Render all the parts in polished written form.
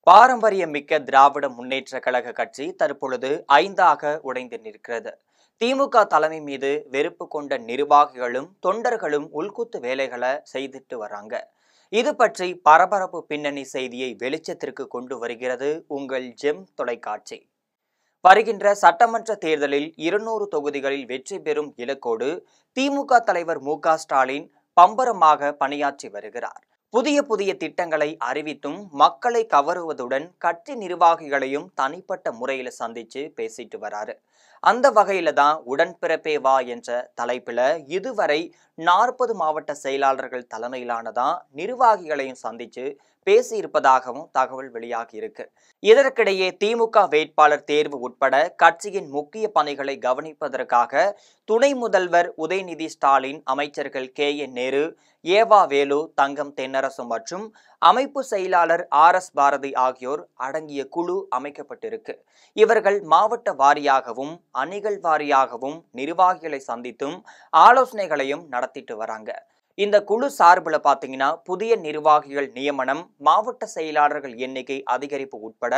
பாரம்பரியமிக்க திராவிட முன்னேற்ற கழக கட்சி தற்பொழுது ஐந்தாக உடைந்து நிற்கிறது. திமுக தலைமை மீது வெறுப்பு கொண்ட நிர்வாகிகளும் தொண்டர்களும் உள்குத்து வேலைகளை செய்துட்டு வராங்க. இது பற்றி பரபரப்பு பின்னணி செய்தியை வெளிச்சத்திற்கு கொண்டு வருகிறது உங்கள் ஜெம் தொலைக்காட்சி. வருகின்ற சட்டமன்ற தேர்தலில் 200 தொகுதிகளில் வெற்றி பெறும் இலக்கோடு திமுக தலைவர் மு.க.ஸ்டாலின் பம்பரமாக பணியாற்றி வருகிறார். புதிய திட்டங்களை அறிவித்தும் மக்களை கவருவதுடன் கட்சி நிர்வாகிகளையும் தனிப்பட்ட முறையில சந்திச்சு பேசிட்டு வராரு. அந்த வகையில தான் உடன்பிறப்பே வா என்ற தலைப்பில இதுவரை 40 மாவட்ட செயலாளர்கள் தலைமையிலானதான் நிர்வாகிகளையும் சந்திச்சு பேசி இருப்பதாகவும் தகவல் வெளியாகி இருக்கு. இதற்கிடையே திமுக வேட்பாளர் தேர்வு உட்பட கட்சியின் முக்கிய பணிகளை கவனிப்பதற்காக துணை முதல்வர் உதயநிதி ஸ்டாலின், அமைச்சர்கள் கே.என். நேரு, ஏவா வேலு, தங்கம் தென்னரசு மற்றும் அமைப்பு செயலாளர் ஆர்.எஸ். பாரதி ஆகியோர் அடங்கிய குழு அமைக்கப்பட்டிருக்கு. இவர்கள் மாவட்ட வாரியாகவும் அணிகள் வாரியாகவும் நிர்வாகிகளை சந்தித்தும் ஆலோசனைகளையும் நடத்திட்டு வராங்க. இந்த குழு சார்பில் பாத்தீங்கன்னா புதிய நிர்வாகிகள் நியமனம், மாவட்ட செயலாளர்கள் எண்ணிக்கை அதிகரிப்பு உட்பட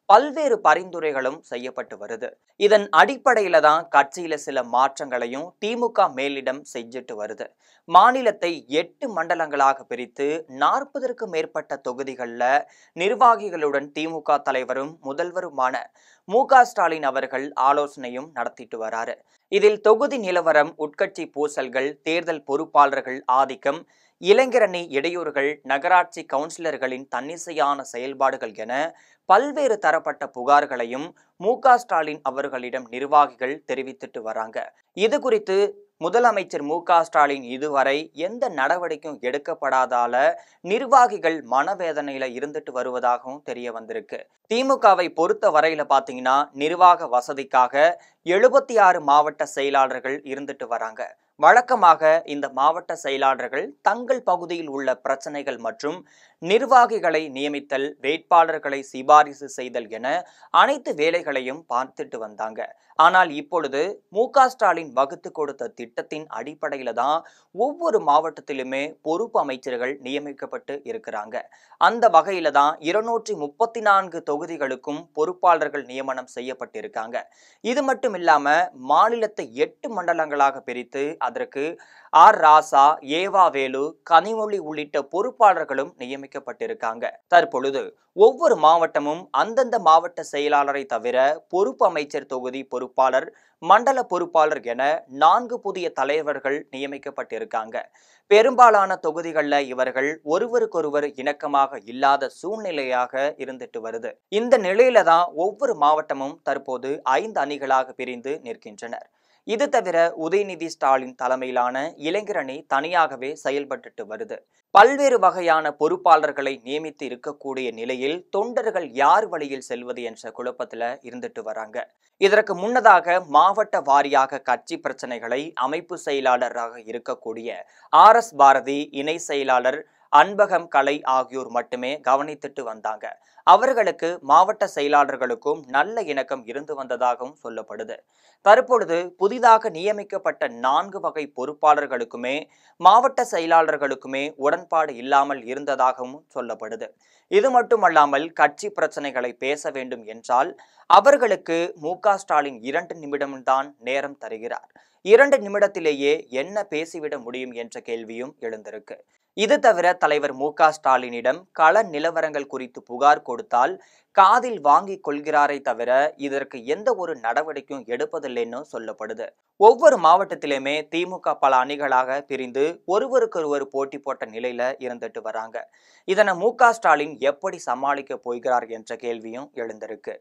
பல்வேறு பரிந்துரைகளும் செய்யப்பட்டு வருது. இதன் அடிப்படையில தான் கட்சியில சில மாற்றங்களையும் திமுக மேலிடம் செஞ்சுட்டு வருது. மாநிலத்தை 8 மண்டலங்களாக பிரித்து 40க்கும் மேற்பட்ட தொகுதிகளில் நிர்வாகிகளுடன் திமுக தலைவரும் முதல்வருமான மு.க.ஸ்டாலின் அவர்கள் ஆலோசனையும் நடத்திட்டு வராரு. இதில் தொகுதி நிலவரம், உட்கட்சி பூசல்கள், தேர்தல் பொறுப்பாளர்கள் ஆதிக்கம், இளைஞரணி இடையூறுகள், நகராட்சி கவுன்சிலர்களின் தன்னிச்சையான செயல்பாடுகள் என பல்வேறு தரப்பட்ட புகார்களையும் மு.க.ஸ்டாலின் அவர்களிடம் நிர்வாகிகள் தெரிவித்துட்டு வராங்க. இது குறித்து முதலமைச்சர் மு.க.ஸ்டாலின் இதுவரை எந்த நடவடிக்கையும் எடுக்கப்படாதால நிர்வாகிகள் மனவேதனையில இருந்துட்டு வருவதாகவும் தெரிய வந்திருக்கு. திமுகவை பொறுத்த வரையில பாத்தீங்கன்னா நிர்வாக வசதிக்காக 76 மாவட்ட செயலாளர்கள் இருந்துட்டு வராங்க. வழக்கமாக இந்த மாவட்ட செயலாளர்கள் தங்கள் பகுதியில் உள்ள பிரச்சனைகள் மற்றும் நிர்வாகிகளை நியமித்தல், வேட்பாளர்களை சிபாரிசு செய்தல் என அனைத்து வேலைகளையும் பார்த்துட்டு வந்தாங்க. ஆனால் இப்பொழுது மு.க.ஸ்டாலின் வகுத்து கொடுத்த திட்டத்தின் அடிப்படையில தான் ஒவ்வொரு மாவட்டத்திலுமே பொறுப்பு அமைச்சர்கள் நியமிக்கப்பட்டு இருக்கிறாங்க. அந்த வகையில தான் 234 தொகுதிகளுக்கும் பொறுப்பாளர்கள் நியமனம் செய்யப்பட்டிருக்காங்க. இது மட்டும் இல்லாம மாநிலத்தை 8 மண்டலங்களாக பிரித்து அதற்கு ஆர். ராசா, ஏவா வேலு, கனிமொழி உள்ளிட்ட பொறுப்பாளர்களும் நியமிக்கப்பட்டிருக்காங்க. தற்பொழுது ஒவ்வொரு மாவட்டமும் அந்தந்த மாவட்ட செயலாளரை தவிர பொறுப்பு அமைச்சர், தொகுதி பொறுப்பாளர், மண்டல பொறுப்பாளர் என 4 புதிய தலைவர்கள் நியமிக்கப்பட்டிருக்காங்க. பெரும்பாலான தொகுதிகளில் இவர்கள் ஒருவருக்கொருவர் இணக்கமாக இல்லாத சூழ்நிலையாக இருந்துட்டு வருது. இந்த நிலையில தான் ஒவ்வொரு மாவட்டமும் தற்போது 5 அணிகளாக பிரிந்து நிற்கின்றனர். இது தவிர உதயநிதி ஸ்டாலின் தலைமையிலான இளைஞரணி தனியாகவே செயல்பட்டு வருது. பல்வேறு வகையான பொறுப்பாளர்களை நியமித்து இருக்கக்கூடிய நிலையில் தொண்டர்கள் யார் வழியில் செல்வது என்ற குழப்பத்துல இருந்துட்டு வராங்க. இதற்கு முன்னதாக மாவட்ட வாரியாக கட்சி பிரச்சனைகளை அமைப்பு செயலாளராக இருக்கக்கூடிய ஆர்.எஸ். பாரதி, இணை செயலாளர் அன்பகம் கலை ஆகியோர் மட்டுமே கவனித்துட்டு வந்தாங்க. அவர்களுக்கு மாவட்ட செயலாளர்களுக்கும் நல்ல இணக்கம் இருந்து வந்ததாகவும் சொல்லப்படுது. தற்பொழுது புதிதாக நியமிக்கப்பட்ட 4 வகை பொறுப்பாளர்களுக்குமே மாவட்ட செயலாளர்களுக்குமே உடன்பாடு இல்லாமல் இருந்ததாகவும் சொல்லப்படுது. இது மட்டுமல்லாமல் கட்சி பிரச்சனைகளை பேச வேண்டும் என்றால் அவர்களுக்கு மு.க.ஸ்டாலின் 2 நிமிடம்தான் நேரம் தருகிறார். 2 நிமிடத்திலேயே என்ன பேசிவிட முடியும் என்ற கேள்வியும் எழுந்திருக்கு. இது தவிர தலைவர் மு.க.ஸ்டாலினிடம் கள நிலவரங்கள் குறித்து புகார் கொடுத்தால் காதில் வாங்கி கொள்கிறாரை தவிர இதற்கு எந்த ஒரு நடவடிக்கையும் எடுப்பதில்லைன்னு சொல்லப்படுது. ஒவ்வொரு மாவட்டத்திலுமே திமுக பல அணிகளாக பிரிந்து ஒருவருக்கொருவர் போட்டி போட்ட நிலையில இருந்துட்டு வராங்க. இதனை மு.க.ஸ்டாலின் எப்படி சமாளிக்க போகிறார் என்ற கேள்வியும் எழுந்திருக்கு.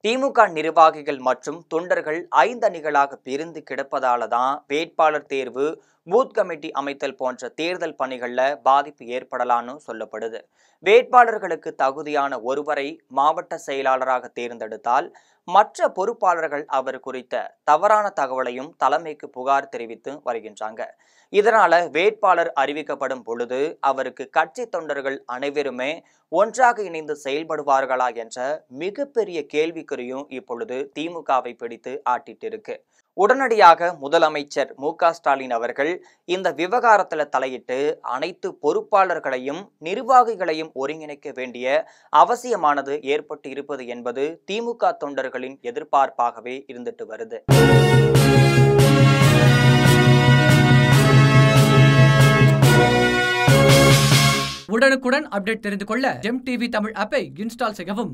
திமுக நிர்வாகிகள் மற்றும் தொண்டர்கள் 5 அணிகளாக பிரிந்து கிடப்பதால தான் வேட்பாளர் தேர்வு, பூத் கமிட்டி அமைத்தல் போன்ற தேர்தல் பணிகள்ல பாதிப்பு ஏற்படலான்னு சொல்லப்படுது. வேட்பாளர்களுக்கு தகுதியான ஒருவரை மாவட்ட செயலாளராக தேர்ந்தெடுத்தால் மற்ற பொறுப்பாளர்கள் அவர் குறித்த தவறான தகவலையும் தலைமைக்கு புகார் தெரிவித்து வருகின்றாங்க. இதனால வேட்பாளர் அறிவிக்கப்படும் பொழுது அவருக்கு கட்சி தொண்டர்கள் அனைவருமே ஒன்றாக இணைந்து செயல்படுவார்களா என்ற மிகப்பெரிய கேள்விக்குறியும் இப்பொழுது திமுகவை பிடித்து ஆட்டிட்டு இருக்கு. உடனடியாக முதலமைச்சர் மு.க. ஸ்டாலின் அவர்கள் இந்த விவகாரத்துல தலையிட்டு அனைத்து பொறுப்பாளர்களையும் நிர்வாகிகளையும் ஒருங்கிணைக்க வேண்டிய அவசியமானது ஏற்பட்டு இருப்பது என்பது திமுக தொண்டர்களின் எதிர்பார்ப்பாகவே இருந்துட்டு வருது. உடனுக்குடன் அப்டேட் தெரிந்து கொள்ள ஜெம் டிவி தமிழ் ஆப்பை இன்ஸ்டால் செய்யவும்.